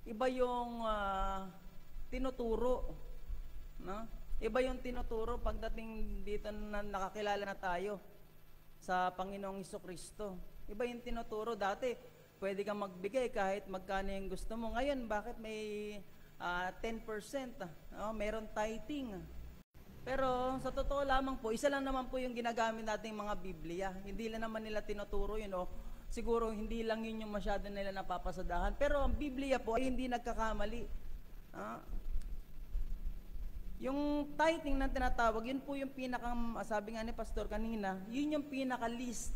iba yung tinuturo, no? Iba yung tinuturo pagdating dito na nakakilala na tayo sa Panginoong Hesukristo. Iba yung tinuturo. Dati, pwede kang magbigay kahit magkano yung gusto mo. Ngayon, bakit may 10%? Meron tithing. Pero sa totoo lamang po, isa lang naman po yung ginagamit nating mga Biblia. Hindi lang naman nila tinuturo yun. Siguro hindi lang yun yung masyado nila napapasadahan. Pero ang Biblia po ay hindi nagkakamali. Yung tithing na tinatawag, yun po yung sabi nga ni Pastor kanina, yun yung pinaka-least,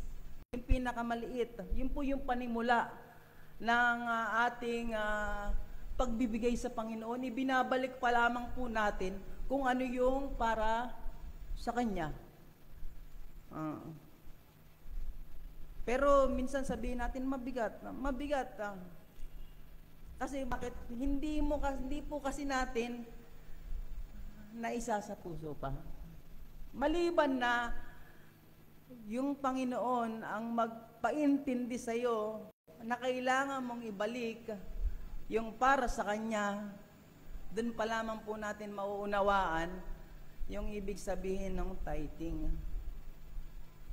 yung pinakamaliit. Yun po yung panimula ng ating pagbibigay sa Panginoon. Ibinabalik pa lamang po natin kung ano yung para sa Kanya. Pero minsan sabihin natin mabigat. Kasi bakit? Hindi po kasi natin na isa sa puso pa. Maliban na yung Panginoon ang magpaintindi sa iyo na kailangan mong ibalik yung para sa Kanya, dun pa lamang po natin mauunawaan yung ibig sabihin ng tithing.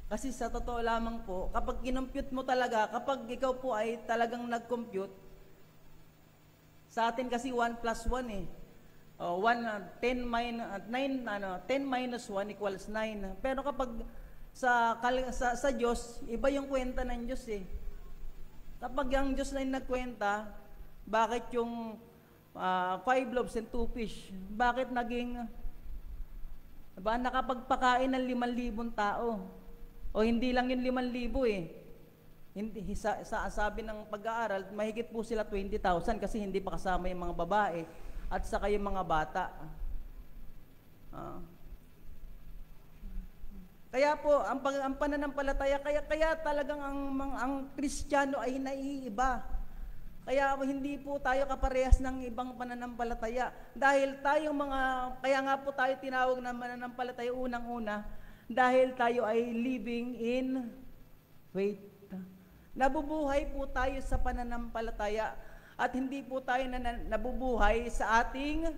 Kasi sa totoo lamang po, kapag kinompute mo talaga, kapag ikaw po ay talagang nag-compute, sa atin kasi 1 plus 1 eh. 10 minus 1 equals 9. Pero kapag sa Diyos, iba yung kwenta ng Diyos eh. Kapag ang Diyos na yung nagkwenta, bakit yung 5 loaves and 2 fish, bakit naging nakapagpakain ng 5,000 tao? O hindi lang yung 5,000 eh. Hindi, sabi ng pag-aaral, mahigit po sila 20,000 kasi hindi pa kasama yung mga babae at saka yung mga bata. Kaya po, ang pananampalataya, kaya talagang ang Kristiyano ay naiiba. Kaya hindi po tayo kaparehas ng ibang pananampalataya. Dahil kaya nga po tayo tinawag na mananampalataya unang-una, dahil tayo ay living in faith. Nabubuhay po tayo sa pananampalataya at hindi po tayo nabubuhay sa ating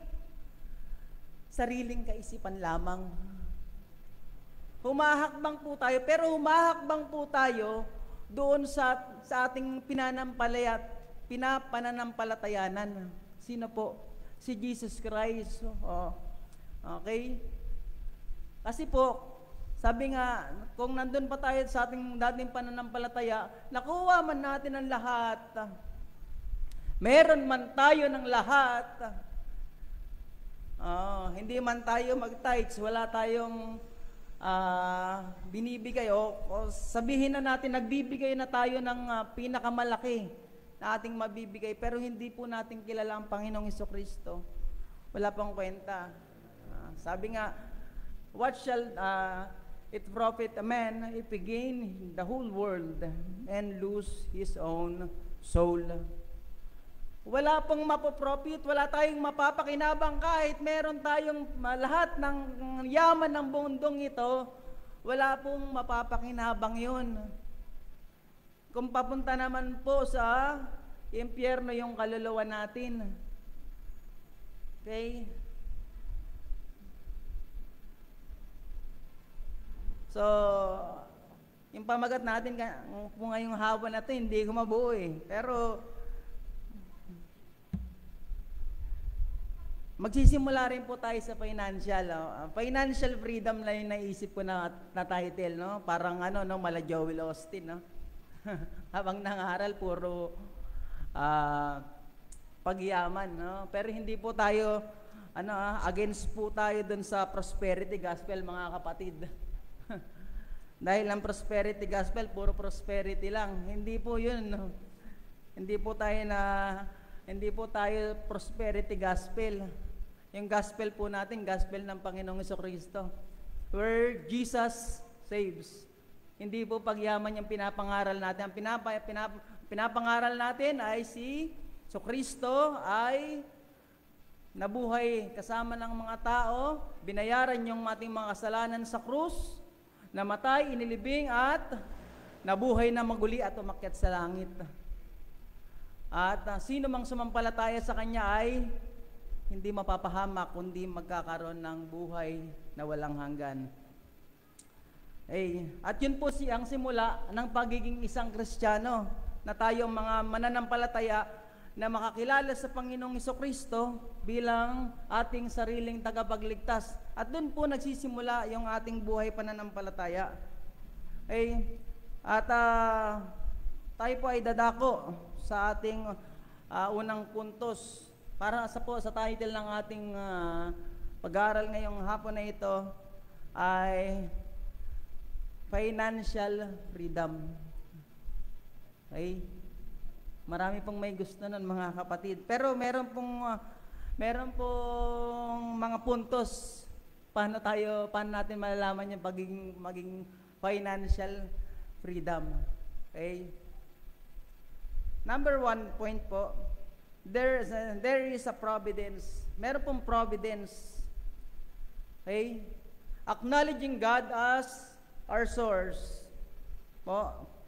sariling kaisipan lamang. Humahakbang po tayo, pero humahakbang po tayo doon sa ating pinapananampalatayanan. Sino po? Si Jesus Christ. Okay? Kasi po, sabi nga, kung nandun pa tayo sa ating dating pananampalataya, nakuha man natin ang lahat. Meron man tayo ng lahat. Hindi man tayo mag-tithes, wala tayong binibigay. O sabihin na natin, nagbibigay na tayo ng pinakamalaki na ating mabibigay, pero hindi po natin kilala ang Panginoong Hesukristo. Wala pang kwenta. Sabi nga, what shall it profit a man if he gain the whole world and lose his own soul? Wala pong mapoprofit, wala tayong mapapakinabang kahit meron tayong lahat ng yaman ng mundong ito, wala pong mapapakinabang yun. Kung papunta naman po sa impyerno yung kaluluwa natin. Okay? So, yung pamagat natin, kung ngayong hapon na ito, hindi ko mabuo eh. Pero, magsisimula rin po tayo sa financial. Financial freedom lang yung naisip ko na title, no? Parang mala Joel Austin, no? Habang nangaral, puro pagyaman, no? Pero hindi po tayo, against po tayo dun sa prosperity gospel, mga kapatid. Dahil ang prosperity gospel, puro prosperity lang. Hindi po yun. No? Hindi po tayo prosperity gospel. Yung gospel po natin, gospel ng Panginoong Hesukristo. Where Jesus saves. Hindi po pagyaman yung pinapangaral natin. Ang pinapangaral natin ay si Hesukristo ay nabuhay kasama ng mga tao, binayaran yung ating mga kasalanan sa krus, namatay, inilibing at nabuhay na maguli at umakyat sa langit. At sino mang sumampalataya sa Kanya ay hindi mapapahamak, kundi magkakaroon ng buhay na walang hanggan. At yun po ang simula ng pagiging isang Kristiyano, na tayong mga mananampalataya na makakilala sa Panginoong Hesukristo bilang ating sariling tagapagligtas. At doon po nagsisimula yung ating buhay pananampalataya. At tayo po ay dadako sa ating unang puntos. Para sa title ng ating pag-aaral ngayong hapon na ito ay Financial Freedom. Marami pong may gusto nun, mga kapatid. Pero meron pong mga puntos paano natin malalaman yung maging financial freedom. Number 1 point po, there is a providence. Meron pong providence. Acknowledging God as our source.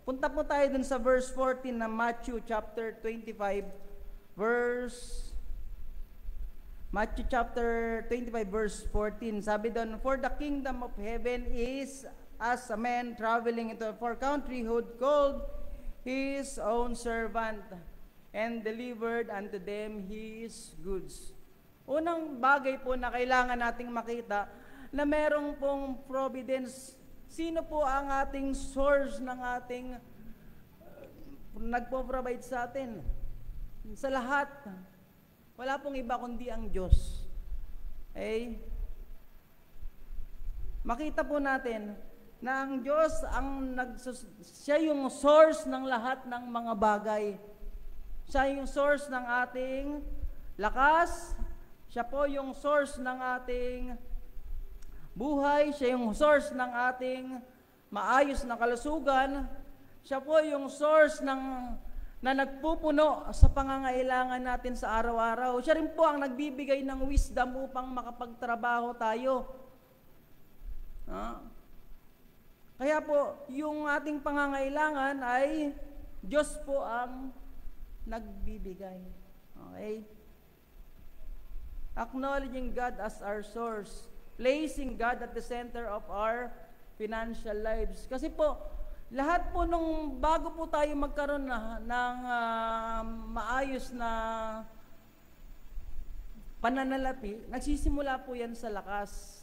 Punta po tayo dun sa verse 14 na Matthew chapter 25 verse 14. Sabi doon, for the kingdom of heaven is as a man traveling into a far country who called his own servant and delivered unto them his goods. Unang bagay po na kailangan nating makita na merong pong providence. Sino po ang ating source ng ating nagpo-provide sa atin? Sa lahat. Wala pong iba kundi ang Diyos. Makita po natin na ang Diyos siya yung source ng lahat ng mga bagay. Siya yung source ng ating lakas. Siya po yung source ng ating buhay. Siya yung source ng ating maayos na kalusugan. Siya po yung source na nagpupuno sa pangangailangan natin sa araw-araw. Siya rin po ang nagbibigay ng wisdom upang makapagtrabaho tayo. Kaya po, yung ating pangangailangan ay Diyos po ang nagbibigay. Acknowledging God as our source. Placing God at the center of our financial lives. Kasi po, lahat po nung bago po tayo magkaroon ng maayos na pananalapi, nagsisimula po yan sa lakas.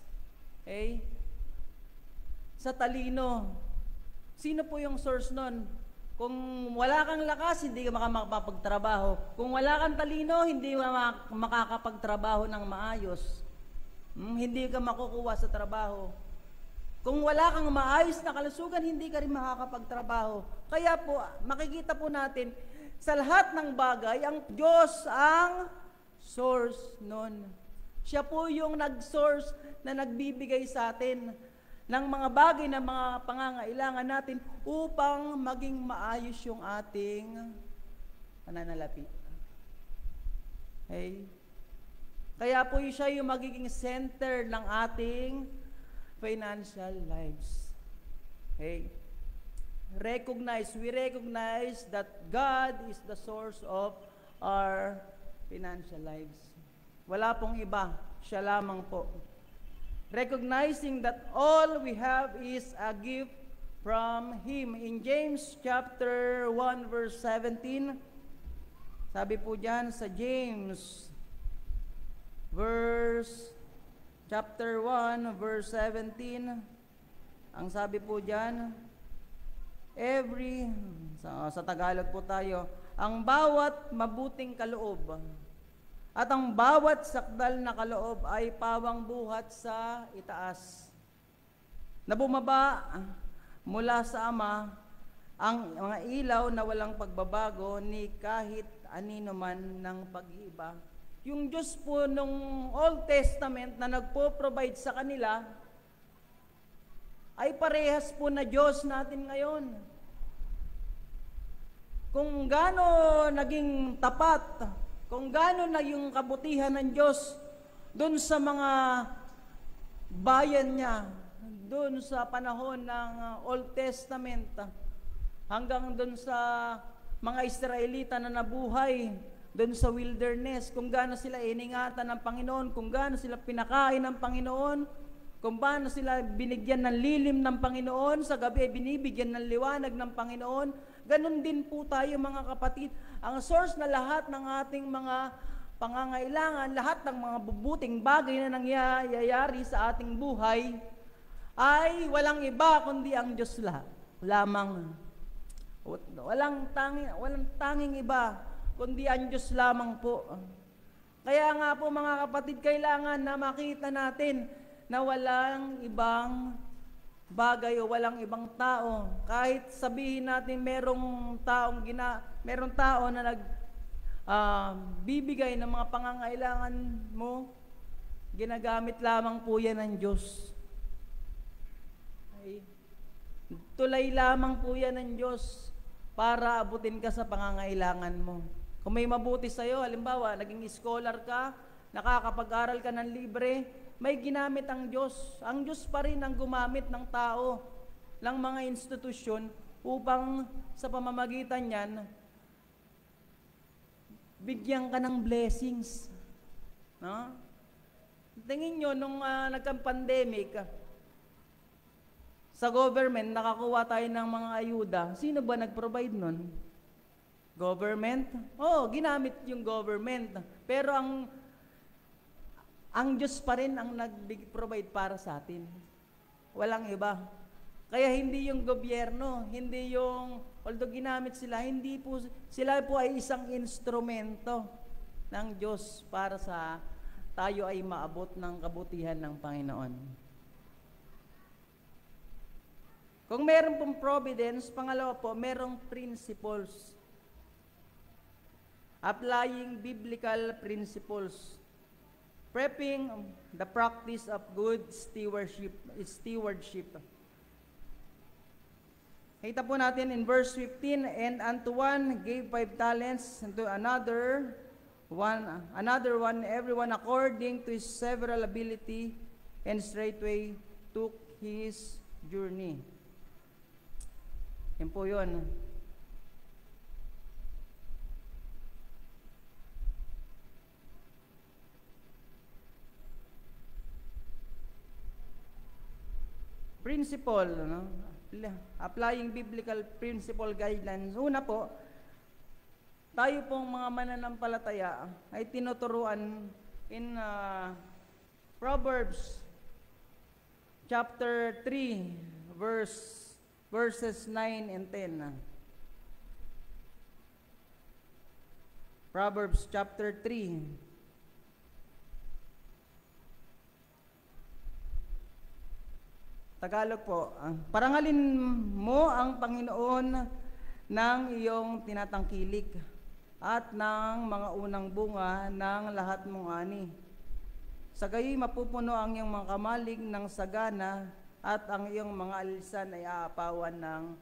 Sa talino. Sino po yung source nun? Kung wala kang lakas, hindi ka makakapagtrabaho. Kung wala kang talino, hindi ka makakapagtrabaho ng maayos. Hindi ka makukuha sa trabaho. Kung wala kang maayos na kalusugan, hindi ka rin makakapagtrabaho. Kaya po, makikita po natin, sa lahat ng bagay, ang Diyos ang source nun. Siya po yung nag-source na nagbibigay sa atin ng mga bagay na mga pangangailangan natin upang maging maayos yung ating pananalapi. Kaya po siya yung magiging center ng ating financial lives. We recognize that God is the source of our financial lives. Wala pong iba, siya lamang po. Recognizing that all we have is a gift from Him. In James chapter 1 verse 17, sabi po dyan sa James chapter 1 verse 17, ang sabi po dyan, sa Tagalog po tayo, ang bawat mabuting kaloob at ang bawat sakdal na kaloob ay pawang buhat sa itaas, na bumaba mula sa Ama, ang mga ilaw na walang pagbabago ni kahit anino man ng pag-iiba. Yung Diyos po nung Old Testament na nagpo-provide sa kanila, ay parehas po na Diyos natin ngayon. Kung gaano naging tapat, kung gaano na yung kabutihan ng Diyos doon sa mga bayan niya, doon sa panahon ng Old Testament, hanggang doon sa mga Israelita na nabuhay doon sa wilderness, kung gaano sila iningatan ng Panginoon, kung gaano sila pinakain ng Panginoon, kung paano sila binigyan ng lilim ng Panginoon, sa gabi binibigyan ng liwanag ng Panginoon. Ganon din po tayo mga kapatid. Ang source na lahat ng ating mga pangangailangan, lahat ng mga bubuting bagay na nangyayari sa ating buhay, ay walang iba kundi ang Diyos lamang. Walang tanging iba kundi ang Diyos lamang po. Kaya nga po mga kapatid, kailangan na makita natin na walang ibang bagay o walang ibang tao. Kahit sabihin natin merong tao na bibigay ng mga pangangailangan mo, ginagamit lamang po yan ng Diyos. Ay, tulay lamang po yan ng Diyos para abutin ka sa pangangailangan mo. Kung may mabuti sa'yo, halimbawa, naging scholar ka, nakakapag-aral ka ng libre, may ginamit ang Diyos. Ang Diyos pa rin ang gumamit ng tao, ng mga institusyon, upang sa pamamagitan niyan, bigyan ka ng blessings. No? Tingin nyo, nung nagka-pandemic, sa government, nakakuha tayo ng mga ayuda. Sino ba nag-provide nun? Government? Oo, ginamit yung government. Pero ang Diyos pa rin ang nag-provide para sa atin. Walang iba. Kaya hindi yung gobyerno, hindi yung, although ginamit sila, hindi po, sila po ay isang instrumento ng Diyos para sa tayo ay maabot ng kabutihan ng Panginoon. Kung meron pong providence, pangalawa po, merong principles. Applying biblical principles. Prepping the practice of good stewardship. Kita po natin in verse 15, and unto one gave 5 talents, and to another one, everyone according to his several ability, and straightway took his journey. Yan po yun. Principle, no? Applying biblical principle guidelines. Una po, tayo pong mga mananampalataya ay tinuturuan in Proverbs chapter 3 verses 9 and 10. Proverbs chapter 3. Tagalog po, parangalin mo ang Panginoon ng iyong tinatangkilik at ng mga unang bunga ng lahat mong ani. Sa gayoy mapupuno ang iyong mga kamalig ng sagana at ang iyong mga alisan ay aapawan ng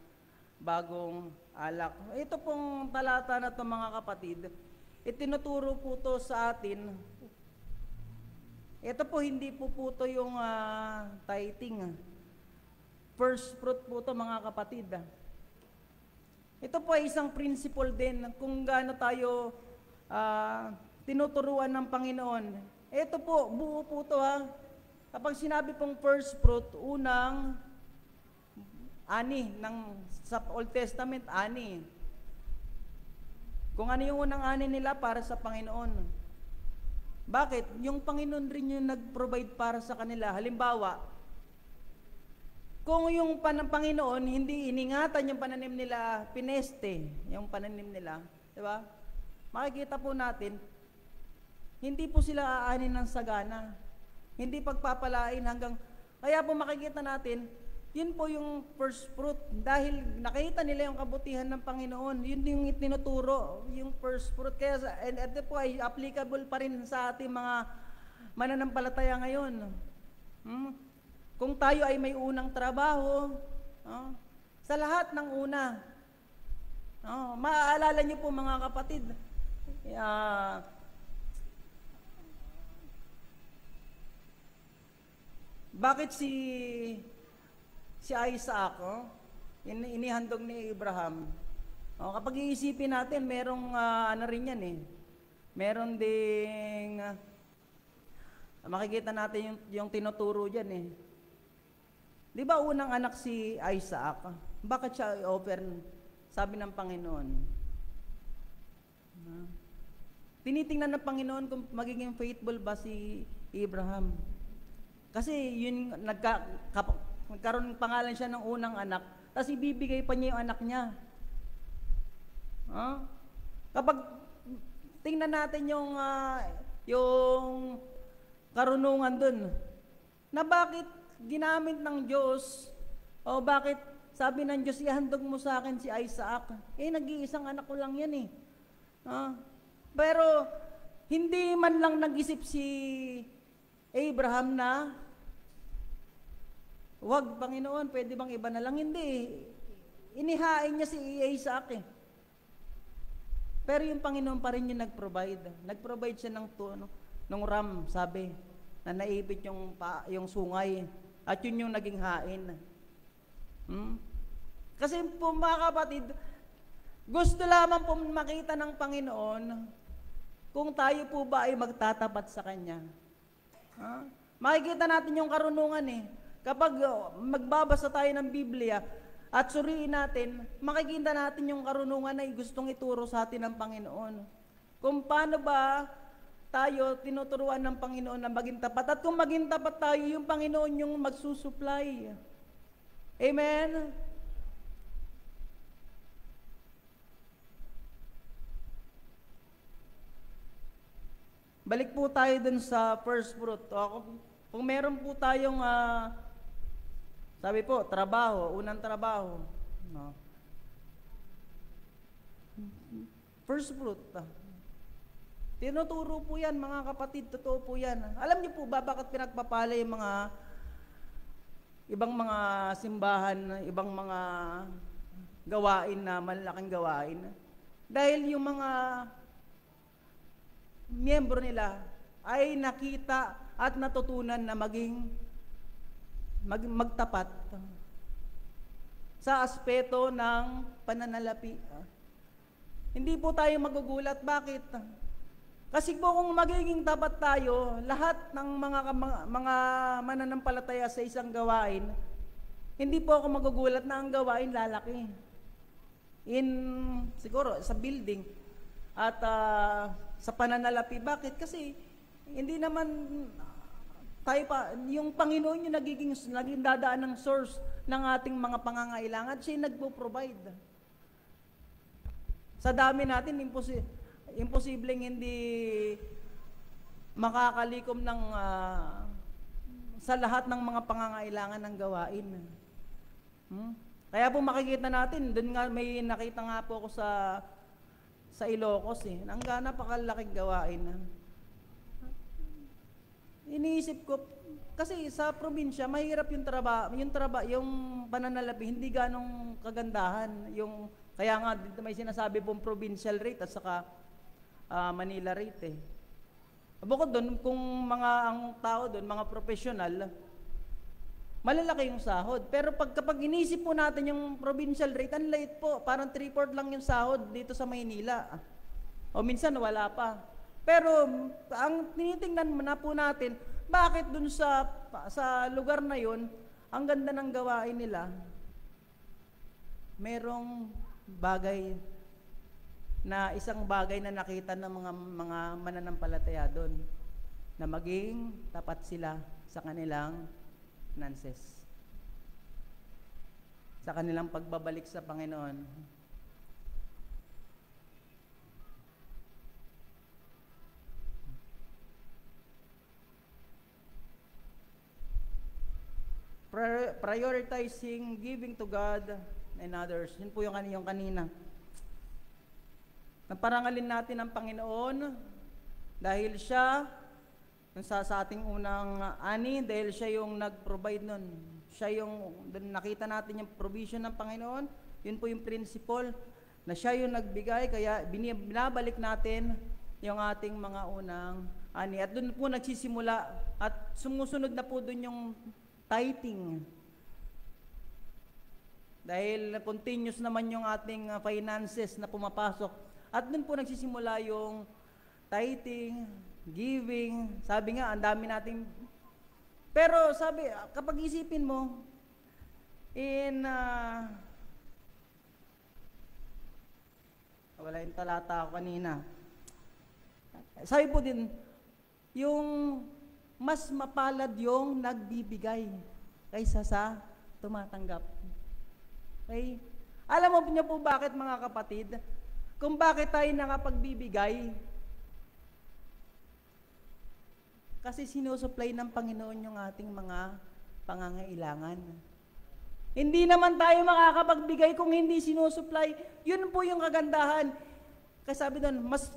bagong alak. Ito pong talata na ito mga kapatid, itinuturo po ito sa atin. Ito po hindi po ito yung tithing. First fruit po ito mga kapatid. Ito po ay isang principle din kung gaano tayo tinuturuan ng Panginoon. Ito po, buo po ito ha. Kapag sinabi pong first fruit, unang ani, sa Old Testament, ani. Kung ano yung unang ani nila para sa Panginoon. Bakit? Yung Panginoon rin yung nag-provide para sa kanila. Halimbawa, kung yung Panginoon hindi iningatan yung pananim nila, pineste yung pananim nila, di ba? Makikita po natin, hindi po sila aanin ng sagana. Hindi pagpapalain hanggang, kaya po makikita natin, yun po yung first fruit. Dahil nakita nila yung kabutihan ng Panginoon, yun yung itinuturo, yung first fruit. Kaya, and ito po ay applicable pa rin sa ating mga mananampalataya ngayon. Kung tayo ay may unang trabaho, sa lahat ng una, maaalala niyo po mga kapatid, bakit si Isaac, inihandog ni Abraham, O, kapag iisipin natin, merong ano rin yan eh. Meron ding makikita natin yung tinuturo dyan eh. Di ba unang anak si Isaac? Bakit siya i-offer? Sabi ng Panginoon. Tinitingnan ng Panginoon kung magiging faithful ba si Abraham. Kasi yun, nagkaroon ng pangalan siya ng unang anak, tapos ibibigay pa niya yung anak niya. Kapag tingnan natin yung karunungan dun, na bakit ginamit ng Diyos, o bakit sabi ng Diyos, ihandog mo sa akin si Isaac. Nag-iisang anak ko lang yan eh. Pero, hindi man lang nag-isip si Abraham na, wag Panginoon, pwede bang iba na lang? Hindi. Inihain niya si Isaac eh. Pero yung Panginoon pa rin yung nag-provide. Nag-provide siya ng ram, sabi, na naipit yung sungay. At yun yung naging hain. Kasi po mga kapatid, gusto lamang po makita ng Panginoon kung tayo po ba ay magtatapat sa Kanya. Makikita natin yung karunungan eh. Kapag magbabasa tayo ng Biblia at suriin natin, makikita natin yung karunungan na gustong ituro sa atin ng Panginoon. Kung paano ba tayo tinuturuan ng Panginoon na maging tapat. At kung maging tapat tayo, yung Panginoon yung magsusupply. Amen? Balik po tayo dun sa first fruit. Kung meron po tayong, sabi po, trabaho, unang trabaho. No? First fruit. Tinuturo po yan, mga kapatid, totoo po yan. Alam niyo po ba bakit pinagpapala yung mga ibang mga simbahan, ibang mga gawain na malalaking gawain? Dahil yung mga miyembro nila ay nakita at natutunan na magtapat sa aspeto ng pananalapi. Hindi po tayo magugulat. Bakit? Kasi po kung magiging tapat tayo, lahat ng mga mananampalataya sa isang gawain, hindi po ako magugulat na ang gawain lalaki. Siguro, sa building at sa pananalapi. Bakit? Kasi hindi naman tayo pa, yung Panginoon yung naging dadaan ng source ng ating mga pangangailangan at siya nagpo-provide. Sa dami natin, imposibleng hindi makakalikom sa lahat ng mga pangangailangan ng gawain. Kaya po makikita natin, doon nga may nakita nga po ako sa Ilocos eh, ang napakalaking gawain. Iniisip ko, kasi sa probinsya, mahirap yung yung pananalapi, hindi ganong kagandahan. Kaya nga, dito may sinasabi pong provincial rate at saka Manila rate eh. Bukod doon, kung ang tao doon, mga professional, malalaki yung sahod. Pero kapag inisip po natin yung provincial rate, ang light po, parang 3/4 lang yung sahod dito sa Maynila. O minsan wala pa. Pero ang tinitingnan na po natin, bakit doon sa lugar na yon, ang ganda ng gawain nila, merong bagay na isang bagay na nakita ng mga mananampalataya doon na maging tapat sila sa kanilang finances, sa kanilang pagbabalik sa Panginoon. Prioritizing giving to God and others. Yun po yung kanina. Naparangalin natin ang Panginoon dahil siya, sa ating unang ani, dahil siya yung nag-provide nun. Siya nakita natin yung provision ng Panginoon, yun po yung principle, na siya yung nagbigay, kaya binabalik natin yung ating mga unang ani. At doon po nagsisimula, at sumusunod na po doon yung tithing. Dahil continuous naman yung ating finances na pumapasok. At dun po nagsisimula yung tithing, giving. Sabi nga, ang dami nating... Pero sabi, kapag isipin mo, wala yung talata ako kanina. Sabi po din, yung mas mapalad yung nagbibigay kaysa sa tumatanggap. Okay? Alam mo niyo po bakit, mga kapatid? Kung bakit tayo nakapagbibigay? Kasi sinusupply ng Panginoon yung ating mga pangangailangan. Hindi naman tayo makakapagbigay kung hindi sinusupply. Yun po yung kagandahan. Kasi sabi doon, mas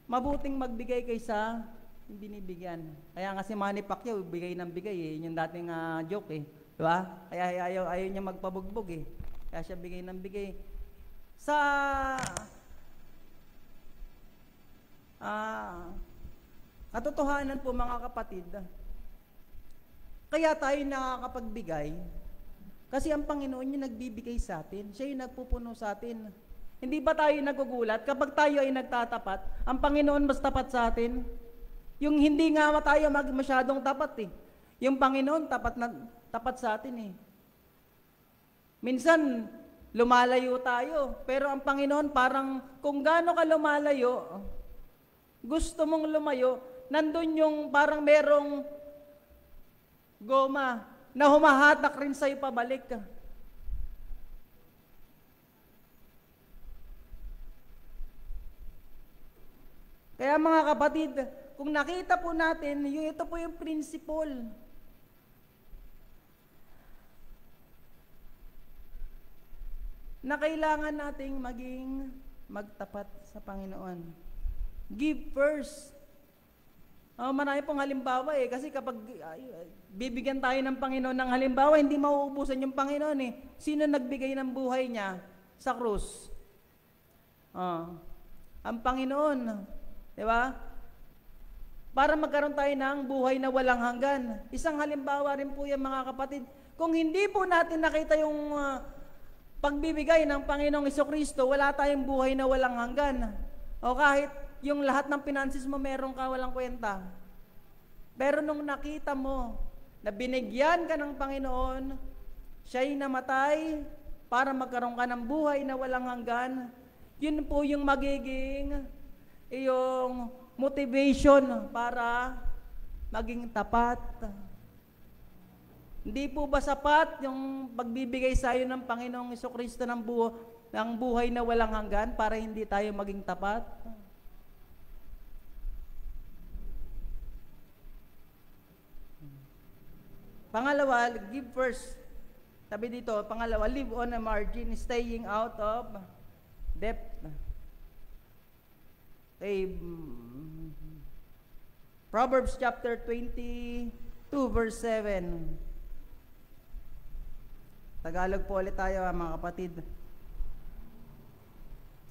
mabuting magbigay kaysa binibigyan. Kaya nga si Manny Pacquiao, bigay ng bigay eh. Yun yung dating joke eh. Diba? Kaya ayaw niya magpabugbog eh. Kaya siya bigay ng bigay. Sa katotohanan po, mga kapatid, kaya tayo nakakapagbigay kasi ang Panginoon yung nagbibigay sa atin. Siya yung nagpupuno sa atin. Hindi ba tayo nagugulat kapag tayo ay nagtatapat, ang Panginoon mas tapat sa atin? Yung hindi nga tayo masyadong tapat eh. Yung Panginoon tapat sa atin eh. Minsan, lumalayo tayo. Pero ang Panginoon parang kung gaano ka lumalayo, gusto mong lumayo, nandun yung parang merong goma na humahatak rin sa'yo pabalik. Kaya mga kapatid, kung nakita po natin, ito po yung principle. Na kailangan nating maging magtapat sa Panginoon. Give first. Marami pong halimbawa eh. Kasi kapag bibigyan tayo ng Panginoon ng halimbawa, hindi mauubusan yung Panginoon eh. Sino nagbigay ng buhay niya sa krus? Ang Panginoon. Diba? Para magkaroon tayo ng buhay na walang hanggan. Isang halimbawa rin po yan, mga kapatid. Kung hindi po natin nakita yung pagbibigay ng Panginoong Jesucristo, wala tayong buhay na walang hanggan. O kahit yung lahat ng finances mo meron ka, walang kwenta. Pero nung nakita mo na binigyan ka ng Panginoon, siya'y namatay para magkaroon ka ng buhay na walang hanggan, yun po yung magiging yung motivation para maging tapat. Hindi po ba sapat yung pagbibigay sa iyo ng Panginoong Jesucristo ng buhay na walang hanggan para hindi tayo maging tapat? Pangalawa, give first. Sabi dito, pangalawa, live on a margin, staying out of debt. Okay, Proverbs chapter 22, verse 7. Tagalog po ulit tayo, mga kapatid.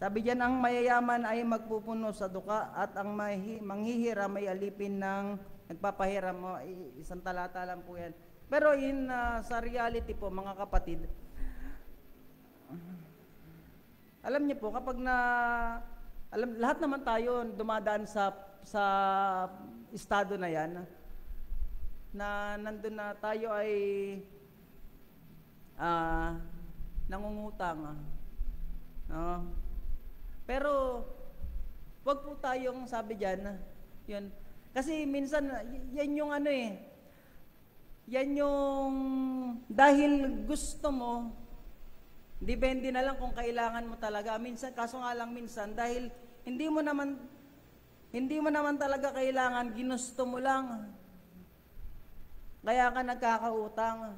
Sabi diyan, ang mayayaman ay magpupuno sa duka at ang manghihiram ay alipin ng nagpapahiram mo. Isang talata lang po yan. Pero sa reality po, mga kapatid, alam niyo po, kapag lahat naman tayo dumadaan sa estado na yan, na nandun na tayo ay nangungutang. No? Pero, wag po tayong sabi dyan, yun. Kasi minsan, yan yung yan yung dahil gusto mo, depende na lang kung kailangan mo talaga. Minsan, kaso nga lang minsan, dahil hindi mo naman talaga kailangan, ginusto mo lang. Kaya ka nagkakautang.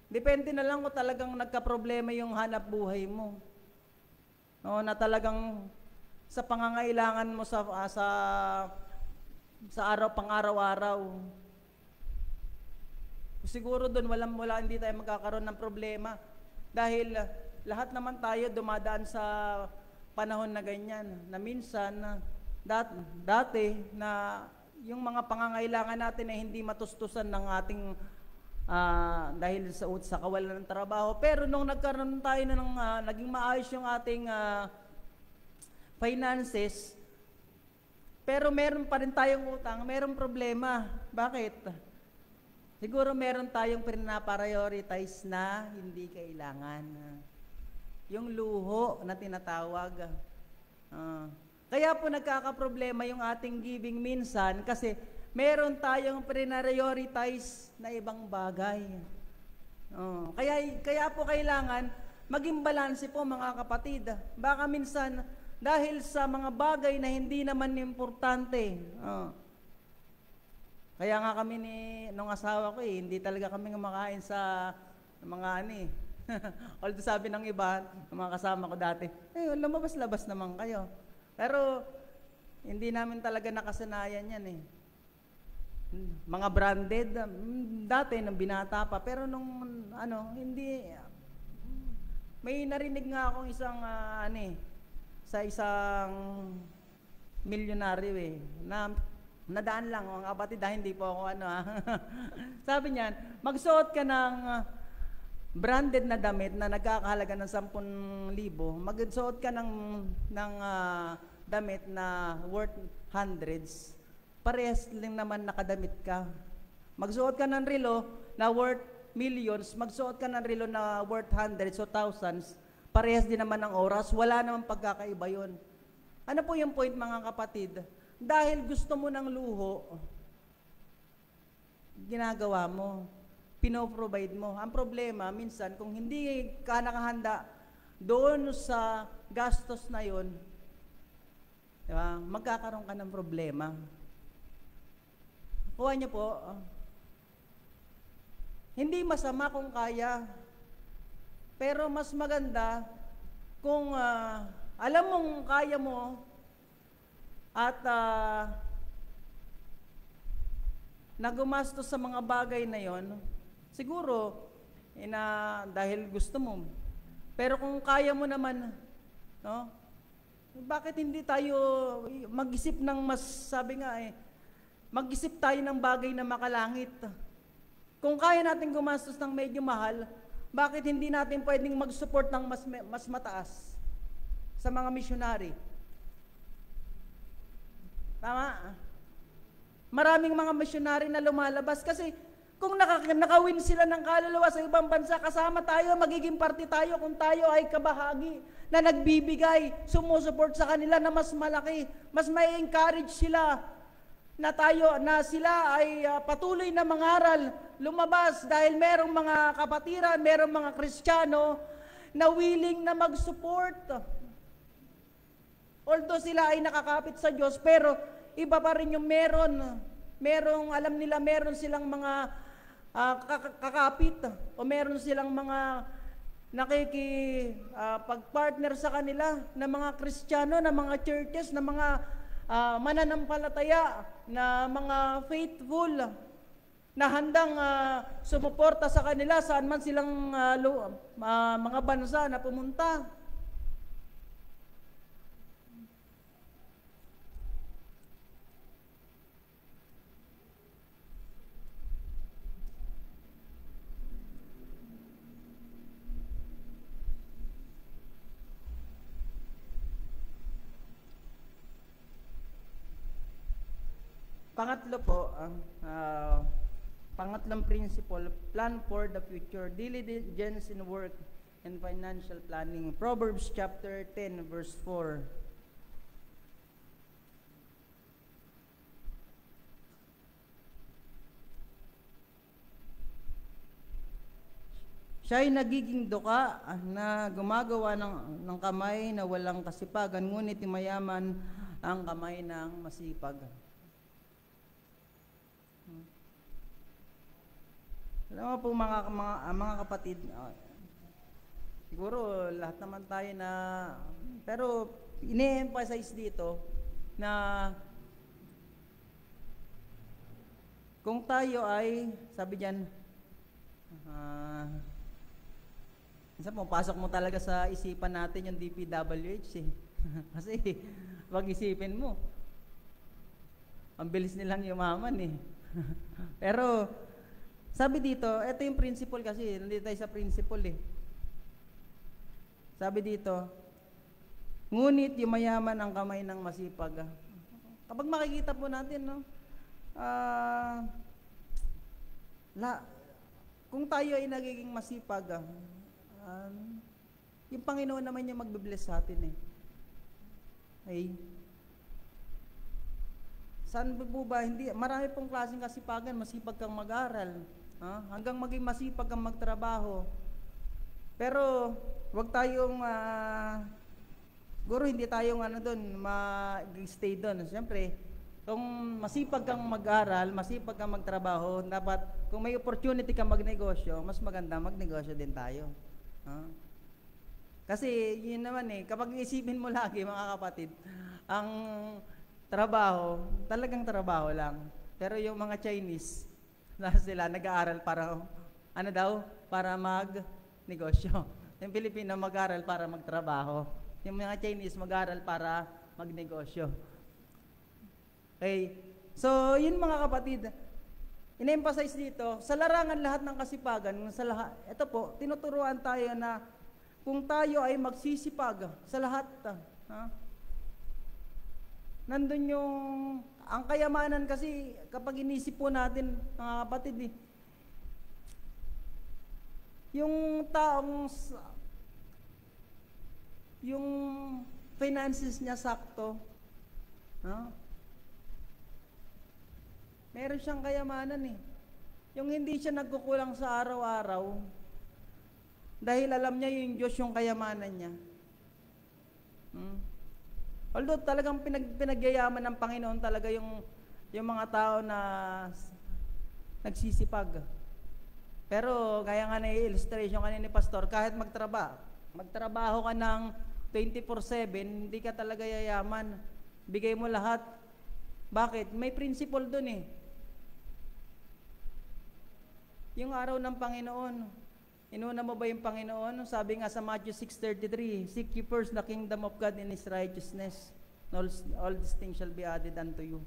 Depende na lang kung talagang nagka-problema yung hanap buhay mo. No, na talagang sa pangangailangan mo sa pang-araw-araw. Siguro doon hindi tayo magkakaroon ng problema. Dahil lahat naman tayo dumadaan sa panahon na ganyan. Na minsan, dati na yung mga pangangailangan natin ay hindi matustusan ng ating dahil sa kawalan ng trabaho. Pero nung nagkaroon tayo ng naging maayos yung ating finances, pero meron pa rin tayong utang, meron problema. Bakit? Siguro meron tayong pinaprioritize na hindi kailangan. Yung luho na tinatawag. Kaya po nagkakaproblema yung ating giving minsan kasi meron tayong prioritize na ibang bagay. Kaya po kailangan maging balanse po mga kapatid. Baka minsan dahil sa mga bagay na hindi naman importante. Kaya nga kami nung asawa ko hindi talaga kami kumakain sa mga although sabi ng iba, ng mga kasama ko dati, lumabas-labas naman kayo. Pero hindi namin talaga nakasanayan yan Mga branded, dati nung binata pa, pero nung hindi, may narinig nga akong isang sa isang milyonaryo na nadaan lang mga kapatid hindi po ako sabi niyan, magsuot ka ng branded na damit na nagkakahalaga ng 10,000, magsuot ka ng damit na worth hundreds, parehas lang naman nakadamit ka. Magsuot ka ng relo na worth millions, magsuot ka ng relo na worth hundreds o thousands, parehas din naman ng oras, wala namang pagkakaiba yun. Ano po yung point mga kapatid? Dahil gusto mo ng luho, ginagawa mo, pinoprovide mo. Ang problema, minsan, kung hindi ka nakahanda doon sa gastos na yun, diba, magkakaroon ka ng problema. Kuha niyo po, hindi masama kung kaya, pero mas maganda kung alam mong kaya mo at nagumastos sa mga bagay na yon, siguro dahil gusto mo. Pero kung kaya mo naman, bakit hindi tayo mag-isip ng mag-isip tayo ng bagay na makalangit? Kung kaya natin gumastos ng medyo mahal, bakit hindi natin pwedeng mag-support ng mas mataas sa mga missionary? Tama? Maraming mga missionary na lumalabas kasi kung nakawin sila ng kaluluwa sa ibang bansa, kasama tayo, magiging party tayo kung tayo ay kabahagi na nagbibigay, sumusuport sa kanila na mas malaki, mas may encourage sila na sila ay patuloy na mangaral, lumabas dahil merong mga kapatiran, merong mga Kristiyano na willing na mag-support. Although sila ay nakakapit sa Diyos, pero iba pa rin yung alam nila meron silang mga kakapit o meron silang mga pag-partner sa kanila na mga Kristiyano, na mga churches, na mga mananampalataya, na mga faithful na handang sumuporta sa kanila saan man silang mga bansa na pumunta. Pangatlo po, pangatlong principle, plan for the future, diligence in work and financial planning. Proverbs chapter 10, verse 4. Siya'y nagiging duka na gumagawa ng kamay na walang kasipagan, ngunit mayaman ang kamay ng masipag. Alam mo po mga kapatid, siguro lahat naman tayo pero ini-emphasize dito na kung tayo ay, sabi diyan, minsan pasok mo talaga sa isipan natin yung DPWH kasi wag isipin mo, ang bilis nilang yumaman pero Sabi dito, ito yung principle kasi, nandito tayo sa principle eh. Sabi dito, ngunit yumayaman ang kamay ng masipag. Kapag makikita po natin, no, kung tayo ay nagiging masipag, yung Panginoon naman yung magbe-bless sa atin eh. Ay, saan po ba? Hindi, marami pong klaseng kasipagan, masipag kang mag-aral, hanggang maging masipag kang magtrabaho. Pero, wag tayong, siguro hindi tayong mag-stay doon. Siyempre, kung masipag kang mag-aral, masipag kang magtrabaho, dapat, kung may opportunity kang magnegosyo, mas maganda magnegosyo din tayo. Kasi, yun naman eh, kapag isipin mo lagi, mga kapatid, ang trabaho, talagang trabaho lang. Pero yung mga Chinese, sila nag-aaral para, para mag-negosyo. Yung Pilipino mag-aaral para magtrabaho. Yung mga Chinese mag-aaral para magnegosyo. Okay. So, yun mga kapatid, in-emphasize dito, sa larangan lahat ng kasipagan, ito po, tinuturuan tayo na kung tayo ay magsisipag sa lahat, nandun yung, ang kayamanan kasi, kapag inisip po natin, mga kapatid, yung taong, yung finances niya sakto, meron siyang kayamanan eh. Yung hindi siya nagkukulang sa araw-araw, dahil alam niya yung Diyos yung kayamanan niya. Although talagang pinagyayaman ng Panginoon talaga yung mga tao na nagsisipag. Pero kaya nga na-illustration kanina ni Pastor, kahit magtrabaho ka ng 24/7, hindi ka talaga yayaman. Bigay mo lahat. Bakit? May principle dun eh. Yung araw ng Panginoon, inuna mo ba yung Panginoon? Sabi nga sa Matthew 6:33, seek ye first the kingdom of God and His righteousness, all these things shall be added unto you.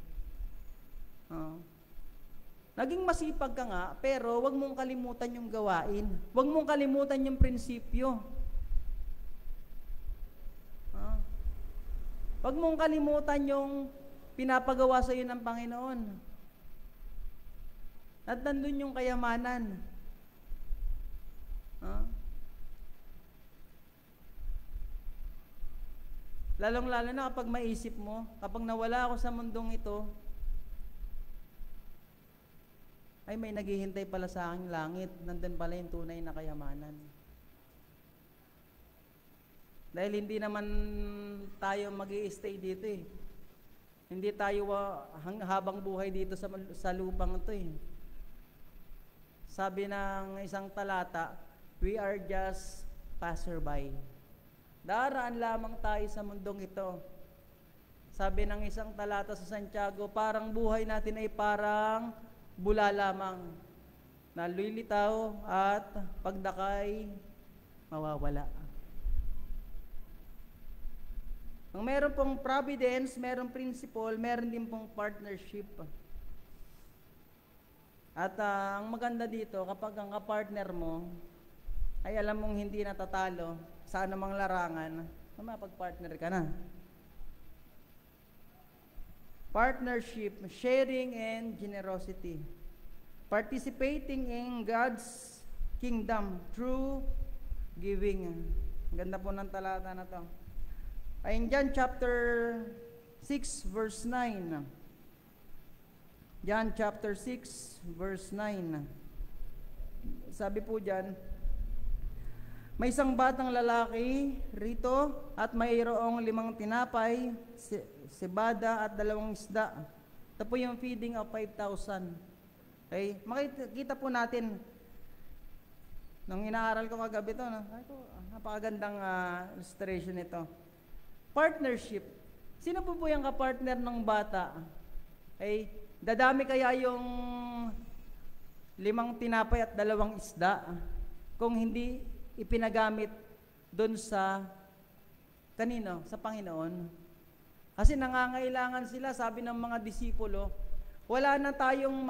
Naging masipag ka nga, pero wag mong kalimutan yung gawain. Wag mong kalimutan yung prinsipyo. Wag mong kalimutan yung pinapagawa sa iyo ng Panginoon. At nandun yung kayamanan. Lalong-lalo na kapag maisip mo, kapag nawala ako sa mundong ito, ay may naghihintay pala sa aking langit, nandun pala yung tunay na kayamanan. Dahil hindi naman tayo mag-i-stay dito eh. Hindi tayo habang buhay dito sa lupang ito eh. Sabi ng isang talata, we are just passerby. Daraan lamang tayo sa mundong ito. Sabi ng isang talata sa Santiago, parang buhay natin ay parang bula lamang na lilitaw at pagdakay mawawala. Ang meron pong providence, meron principle, meron din pong partnership. At ang maganda dito, kapag ang kapartner mo ay alam mong hindi natatalo sa anumang larangan, mapag-partner ka na. Partnership, sharing and generosity. Participating in God's kingdom through giving. Ang ganda po ng talata na to. Ay in John chapter 6 verse 9. John chapter 6 verse 9. Sabi po diyan, may isang batang lalaki rito at mayroong 5 tinapay, cebada at 2 isda. Ito po yung feeding of 5,000. Okay? Makikita po natin nung inaaral ko kagabi ito, napakagandang illustration ito. Partnership. Sino po yung kapartner ng bata? Okay? Dadami kaya yung 5 tinapay at 2 isda kung hindi ipinagamit doon sa kanino? Sa Panginoon. Kasi nangangailangan sila, sabi ng mga disipulo, Wala na tayong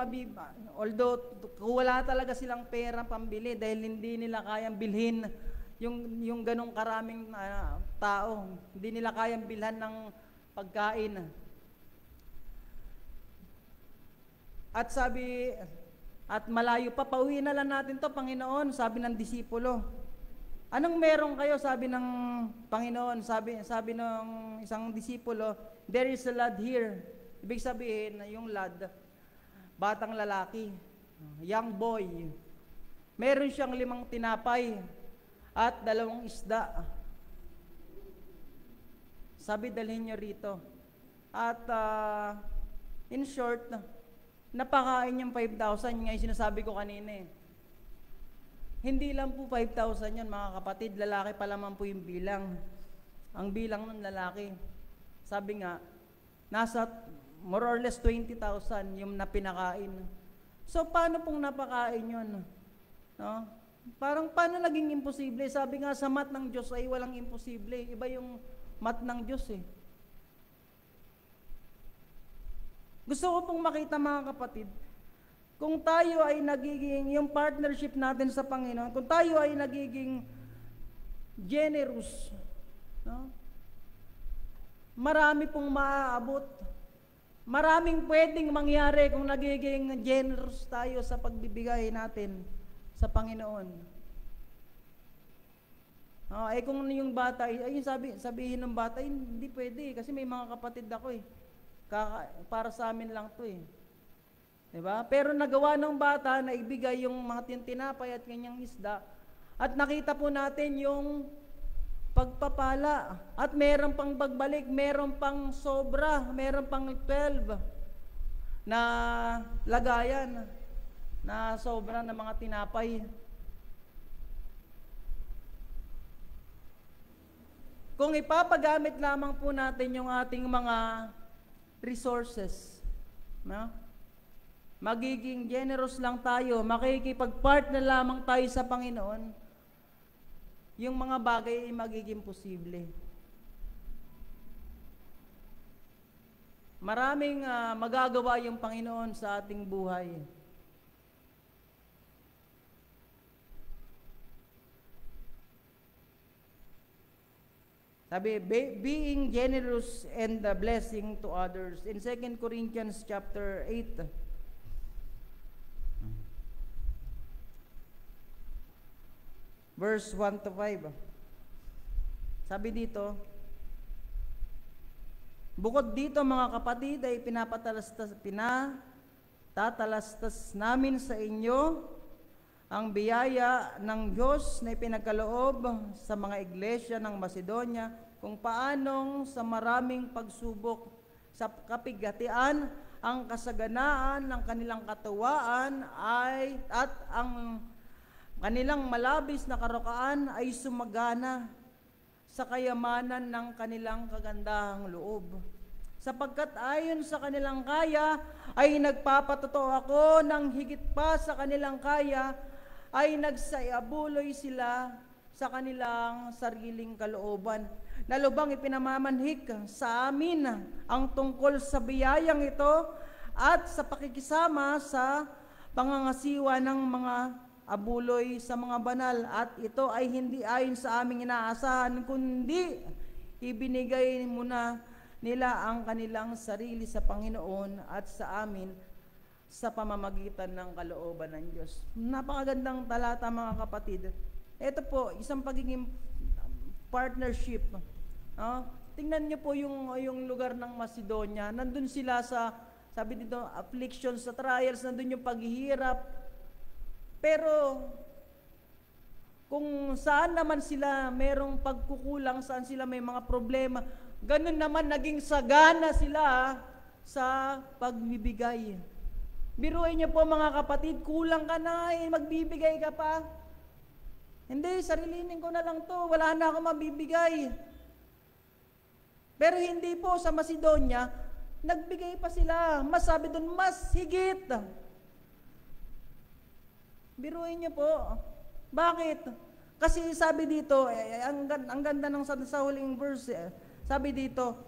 although wala talaga silang pera pambili dahil hindi nila kayang bilhin yung ganong karaming tao. Hindi nila kayang bilhan ng pagkain. At malayo pa, pauwi na lang natin to, Panginoon, sabi ng disipulo. Anong meron kayo, sabi ng Panginoon, sabi ng isang disipulo, there is a lad here. Ibig sabihin, yung lad, batang lalaki, young boy. Meron siyang 5 tinapay at 2 isda. Sabi, dalhin nyo rito. At in short, napakain niyang 5,000, nga yung sinasabi ko kanina eh. Hindi lang po 5,000 yan, mga kapatid, lalaki pa lamang po yung bilang. Ang bilang ng lalaki. Sabi nga, nasa more or less 20,000 yung napinakain. So, paano pong napakain yun? No? Parang paano naging imposible? Sabi nga sa mat ng Diyos ay walang imposible. Iba yung mat ng Diyos eh. Gusto ko pong makita, mga kapatid, kung tayo ay nagiging, yung partnership natin sa Panginoon, kung tayo ay nagiging generous, no? Marami pong maaabot. Maraming pwedeng mangyari kung nagiging generous tayo sa pagbibigay natin sa Panginoon. Kung yung bata, sabihin ng bata, hindi pwede kasi may mga kapatid ako eh. Para sa amin lang to eh. Diba? Pero nagawa ng bata na ibigay yung mga tinapay at kanyang isda at nakita po natin yung pagpapala at meron pang pagbalik, meron pang sobra, meron pang 12 na lagayan na sobra ng mga tinapay. Kung ipapagamit lamang po natin yung ating mga resources, no? Magiging generous lang tayo, makikipag-partner lamang tayo sa Panginoon, yung mga bagay ay magiging posible. Maraming magagawa yung Panginoon sa ating buhay. Sabi, being generous and a blessing to others. In 2 Corinthians chapter 8, verse 1 to 5. Sabi dito, bukod dito, mga kapatid, ay pinatatalastas namin sa inyo ang biyaya ng Diyos na ipinagkaloob sa mga iglesia ng Macedonia, kung paanong sa maraming pagsubok sa kapigatian ang kasaganaan ng kanilang katuwaan at ang kanilang malabis na karukaan ay sumagana sa kayamanan ng kanilang kagandahang loob. Sapagkat ayon sa kanilang kaya ay nagpapatotoo ako ng higit pa sa kanilang kaya ay nagsaiabuloy sila sa kanilang sariling kalooban. Na lubang ipinamamanhik sa amin ang tungkol sa biyayang ito at sa pakikisama sa pangangasiwa ng mga abuloy sa mga banal, at ito ay hindi ayon sa aming inaasahan, kundi ibinigay muna nila ang kanilang sarili sa Panginoon at sa amin sa pamamagitan ng kalooban ng Diyos. Napakagandang talata, mga kapatid. Ito po, isang pagiging partnership. Tingnan niyo po yung lugar ng Macedonia. Nandun sila sa, sabi dito, afflictions, sa trials, nandun yung paghihirap. Pero kung saan naman sila merong pagkukulang, saan sila may mga problema, ganun naman naging sagana sila sa pagbibigay. Biruin niyo po, mga kapatid, kulang ka na, magbibigay ka pa. Hindi, sarilinin ko na lang to, wala na ako mabibigay. Pero hindi po, sa Macedonia, nagbigay pa sila. Mas sabi doon, mas higit. Biruin niyo po. Bakit? Kasi sabi dito, ang ganda ng sa huling verse, sabi dito,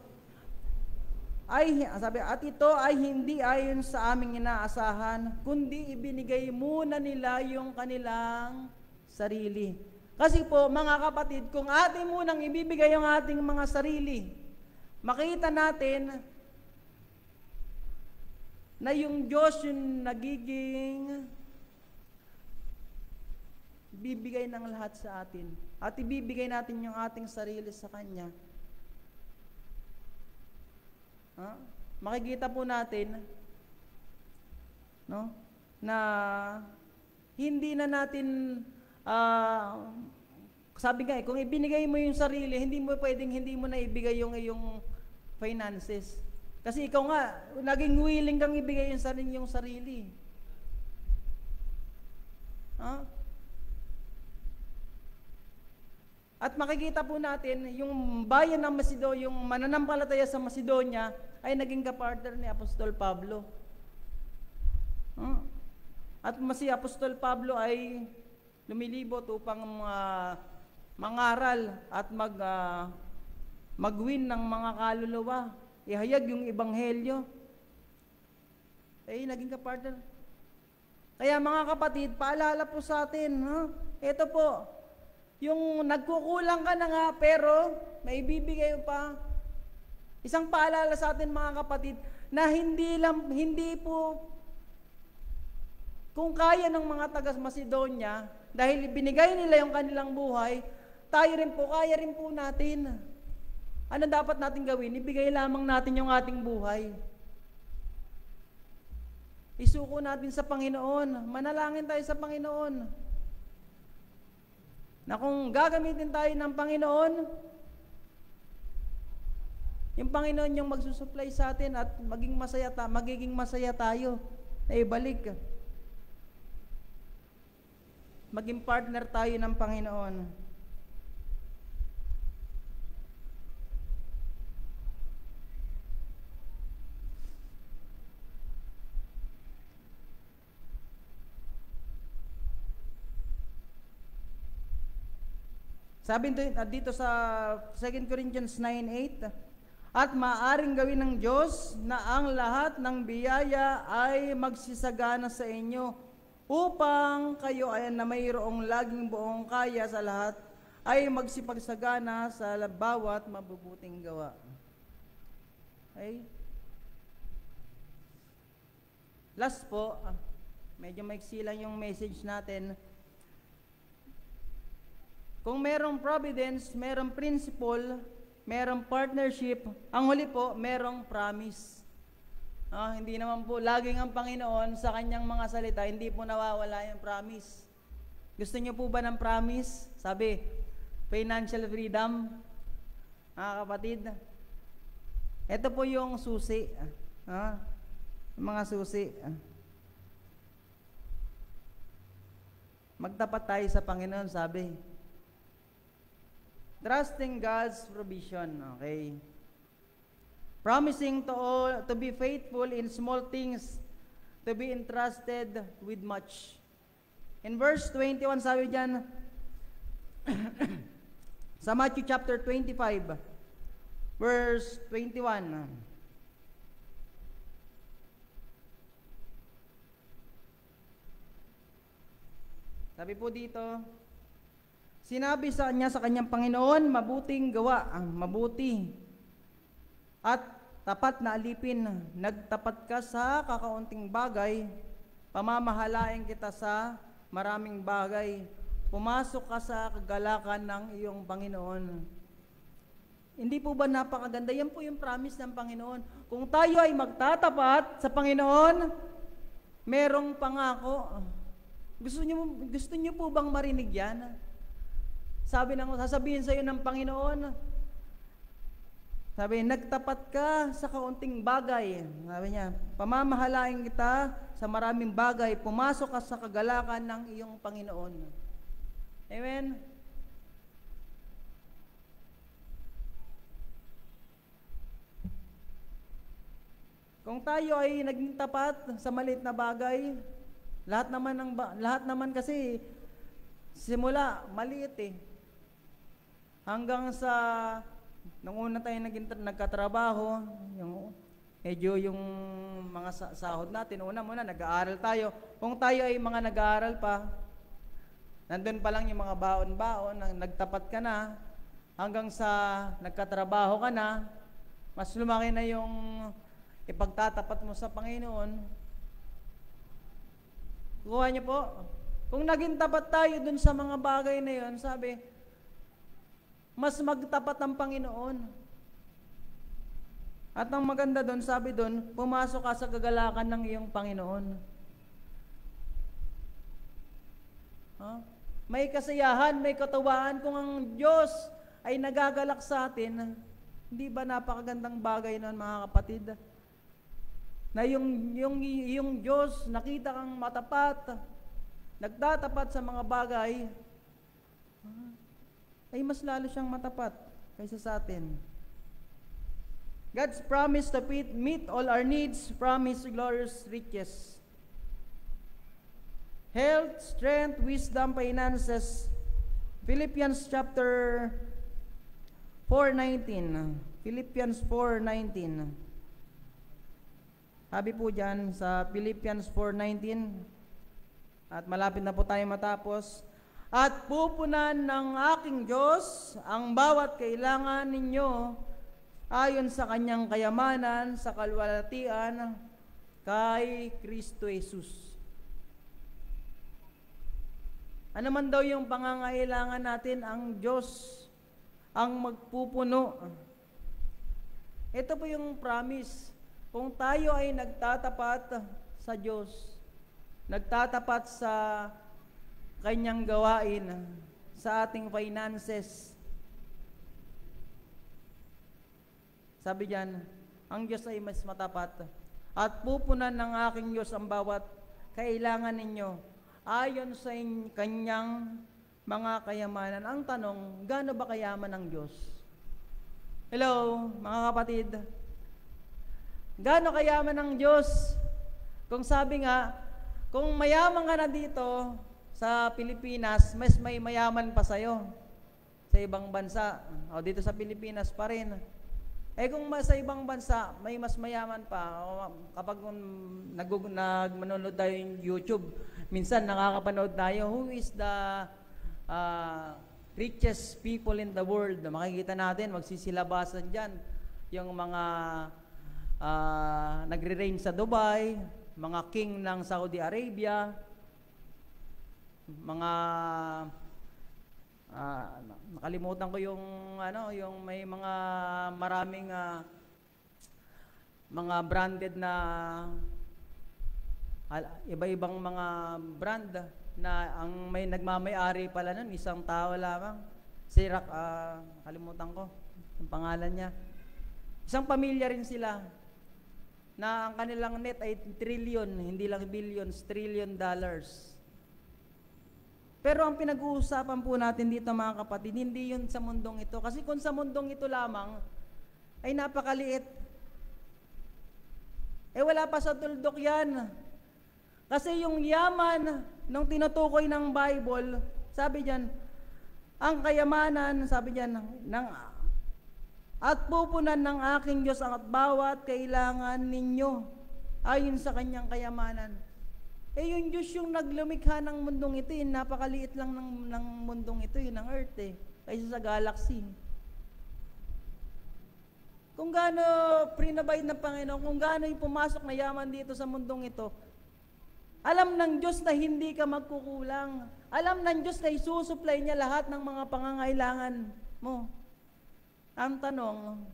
sabi, at ito ay hindi ayon sa aming inaasahan, kundi ibinigay muna nila yung kanilang sarili. Kasi po, mga kapatid, kung atin munang ibibigay yung ating mga sarili, makita natin na yung Diyos yung nagiging bibigay ng lahat sa atin. At ibibigay natin yung ating sarili sa Kanya. Makikita po natin, no, na hindi na natin, sabi nga kung ibinigay mo yung sarili, hindi mo na ibigay yung iyong finances. Kasi ikaw nga, naging willing kang ibigay yung sarili. At makikita po natin, yung bayan ng Macedonia, yung mananampalataya sa Macedonia, ay naging kapartner ni Apostol Pablo. At si Apostol Pablo ay lumilibot upang mangaral at mag-win ng mga kaluluwa, ihayag yung ebanghelyo. Ay naging kapartner. Kaya mga kapatid, paalala po sa atin, ito po, yung nagkukulang ka na nga pero may bibigay pa. Isang paalala sa atin mga kapatid na hindi po kung kaya ng mga taga Macedonia dahil binigay nila yung kanilang buhay, tayo rin po, kaya rin po natin. Ano dapat natin gawin? Ibigay lamang natin yung ating buhay. Isuko natin sa Panginoon. Manalangin tayo sa Panginoon. Na kung gagamitin tayo ng Panginoon, yung Panginoon yung magsusupply sa atin at magiging masaya tayo na ibalik. Maging partner tayo ng Panginoon. Sabi dito sa 2 Corinthians 9:8, at maaring gawin ng Diyos na ang lahat ng biyaya ay magsisagana sa inyo upang kayo ay na mayroong laging buong kaya sa lahat ay magsipagsagana sa bawat mabubuting gawa. Okay? Last po, medyo maiksi lang yung message natin. Kung merong providence, merong principle, merong partnership, ang huli po, merong promise. Hindi naman po, laging ang Panginoon sa kanyang mga salita, hindi po nawawala yung promise. Gusto niyo po ba ng promise? Sabi, financial freedom. Mga kapatid, ito po yung susi. Mga susi. Magtapat tayo sa Panginoon, sabi. Trusting God's provision, okay? Promising to be faithful in small things, to be entrusted with much. In verse 21, sabi diyan, sa Matthew chapter 25, verse 21. Sabi po dito, sinabi sa kanyang Panginoon, mabuting gawa, mabuti at tapat na alipin. Nagtapat ka sa kakaunting bagay, pamamahalain kita sa maraming bagay. Pumasok ka sa kagalakan ng iyong Panginoon. Hindi po ba napakaganda? Yan po yung promise ng Panginoon. Kung tayo ay magtatapat sa Panginoon, merong pangako. Gusto niyo po bang marinig yan? Sasabihin sa iyo ng Panginoon, sabi, nagtapat ka sa kaunting bagay. Sabi niya, pamamahalain kita sa maraming bagay, pumasok ka sa kagalakan ng iyong Panginoon. Amen? Kung tayo ay naging tapat sa maliit na bagay, lahat naman kasi simula maliit eh. Hanggang sa nung una tayo nagkatrabaho, medyo yung mga sahod natin, muna, nag-aaral tayo. Kung tayo ay mga nag-aaral pa, nandun pa lang yung mga baon-baon, nagtapat ka na, hanggang sa nagkatrabaho ka na, mas lumaki na yung ipagtatapat mo sa Panginoon. Kuha niyo po, kung naging tapat tayo dun sa mga bagay na yun, sabi, mas magtapat ang Panginoon. At ang maganda doon, sabi doon, pumasok ka sa kagalakan ng iyong Panginoon. May kasiyahan, may katuwaan kung ang Diyos ay nagagalak sa atin. Hindi ba napakagandang bagay nun, mga kapatid? Na yung Diyos, nakita kang matapat, nagtatapat sa mga bagay, ay mas lalo siyang matapat kaysa sa atin. God's promise to meet all our needs, promise glorious riches. Health, strength, wisdom, finances. Philippians chapter 4:19. Philippians 4:19. Sabi po dyan sa Philippians 4:19, at malapit na po tayo matapos, at pupunan ng aking Diyos ang bawat kailangan ninyo ayon sa kanyang kayamanan sa kalwalhatian kay Kristo Jesus. Ano man daw yung pangangailangan natin, ang Diyos ang magpupuno. Ito po yung promise. Kung tayo ay nagtatapat sa Diyos, nagtatapat sa kanyang gawain, sa ating finances, sabi diyan, ang Diyos ay mas matapat. At pupunan ng aking Diyos ang bawat kailangan ninyo ayon sa kanyang mga kayamanan. Ang tanong, gaano ba kayaman ang Diyos? Hello, mga kapatid. Gaano kayaman ang Diyos? Kung sabi nga, kung mayaman ka na dito sa Pilipinas, mas may mayaman pa sa'yo sa ibang bansa. O dito sa Pilipinas pa rin. Kung sa ibang bansa, may mas mayaman pa. Kapag nagmanonood tayo yung YouTube, minsan nakakapanood tayo, who is the richest people in the world? Makikita natin, magsisilabasan dyan. Yung mga nagre-reign sa Dubai, mga king ng Saudi Arabia, mga nakalimutan ko yung yung may mga maraming mga branded na iba-ibang mga brand na ang may nagmamay-ari pala nun, isang tao lamang. Kalimutan ko yung pangalan niya. Isang pamilya rin sila na ang kanilang net ay trillion, hindi lang billions, trillion dollars. Pero ang pinag-uusapan po natin dito, mga kapatid, hindi yun sa mundong ito. Kasi kung sa mundong ito lamang, ay napakaliit. Wala pa sa tuldok yan. Kasi yung yaman nung tinutukoy ng Bible, sabi diyan, ang kayamanan, sabi diyan, at pupunan ng aking Diyos ang bawat kailangan ninyo ayon sa kanyang kayamanan. Yung Diyos yung naglumikha ng mundong ito, napakaliit lang ng mundong ito, ng earth kaysa sa galaxy. Kung gaano prinabay ng Panginoon, kung gaano yung pumasok na yaman dito sa mundong ito, alam ng Diyos na hindi ka magkukulang. Alam ng Diyos na isusupply niya lahat ng mga pangangailangan mo. Ang tanong,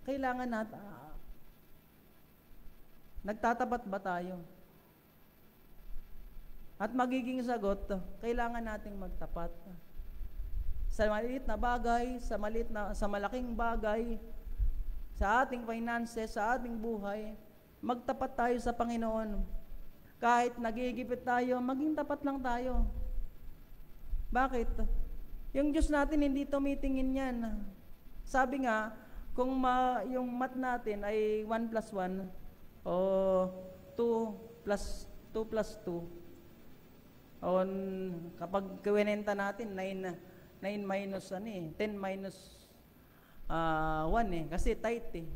kailangan natin, nagtatapat ba tayo? At magiging sagot, kailangan nating magtapat. Sa maliit na bagay, sa malaking bagay, sa ating finances, sa ating buhay, magtapat tayo sa Panginoon. Kahit nagigipit tayo, maging tapat lang tayo. Bakit? Yung Diyos natin hindi tumitingin yan. Sabi nga, kung yung math natin ay 1 plus 1, o 2 plus 2, o kapag kiwinenta natin, 9 minus 10 minus 1 eh, kasi tight eh.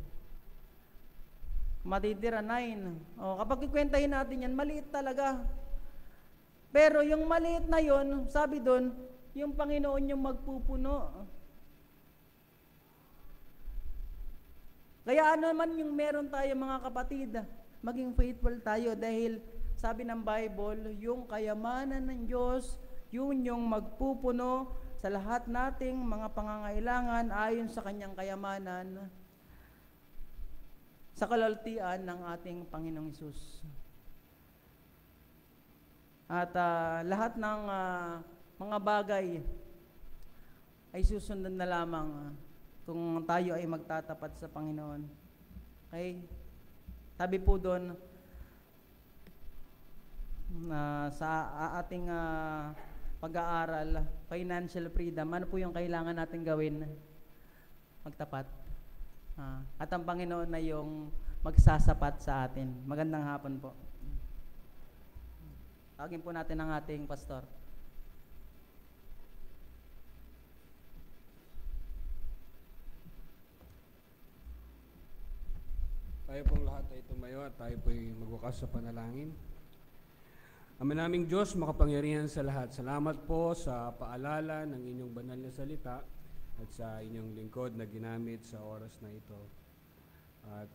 Matitira 9. O, kapag ikwentahin natin yan, maliit talaga. Pero yung maliit na yon, sabi doon, yung Panginoon yung magpupuno. Kaya ano man yung meron tayo mga kapatid, maging faithful tayo dahil sabi ng Bible, yung kayamanan ng Diyos, yun yung magpupuno sa lahat nating mga pangangailangan ayon sa kanyang kayamanan sa kalaltian ng ating Panginoong Hesus. At lahat ng mga bagay ay susundan na lamang kung tayo ay magtatapat sa Panginoon. Okay? Sabi po doon sa ating pag-aaral, financial freedom, ano po yung kailangan natin gawin? Magtapat. At ang Panginoon na yung magsasapat sa atin. Magandang hapon po. Tawagin po natin ang ating pastor. Tayo pong lahat ay tumayo at tayo po'y magwakas sa panalangin. Ama naming Diyos, makapangyarihan sa lahat. Salamat po sa paalala ng inyong banal na salita at sa inyong lingkod na ginamit sa oras na ito. At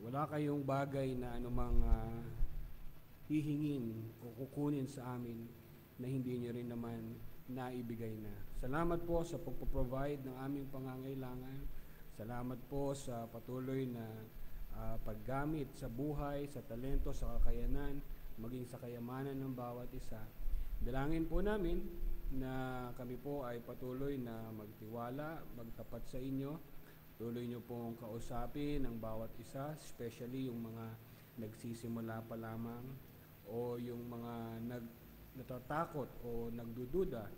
wala kayong bagay na anumang hihingin o kukunin sa amin na hindi nyo rin naman naibigay na. Salamat po sa pagpo-provide ng aming pangangailangan. Salamat po sa patuloy na paggamit sa buhay, sa talento, sa kakayanan, maging sa kayamanan ng bawat isa. Dalangin po namin na kami po ay patuloy na magtiwala, magtapat sa inyo. Tuloy nyo pong kausapin ang bawat isa, especially yung mga nagsisimula pa lamang o yung mga natatakot o nagdududa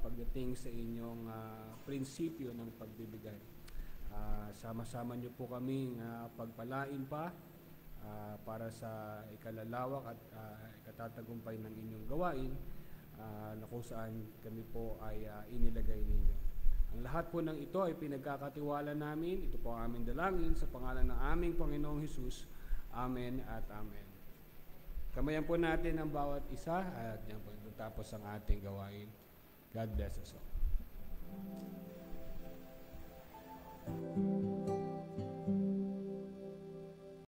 pagdating sa inyong prinsipyo ng pagbibigay. Sama-sama nyo po kaming pagpalain pa para sa ikalalawak at ikatatagumpay ng inyong gawain na kung saan kami po ay inilagay ninyo. Ang lahat po ng ito ay pinagkakatiwala namin. Ito po ang aming dalangin sa pangalan ng aming Panginoong Hesus. Amen at amen. Kamayan po natin ang bawat isa at yan po tapos ang ating gawain. God bless us all.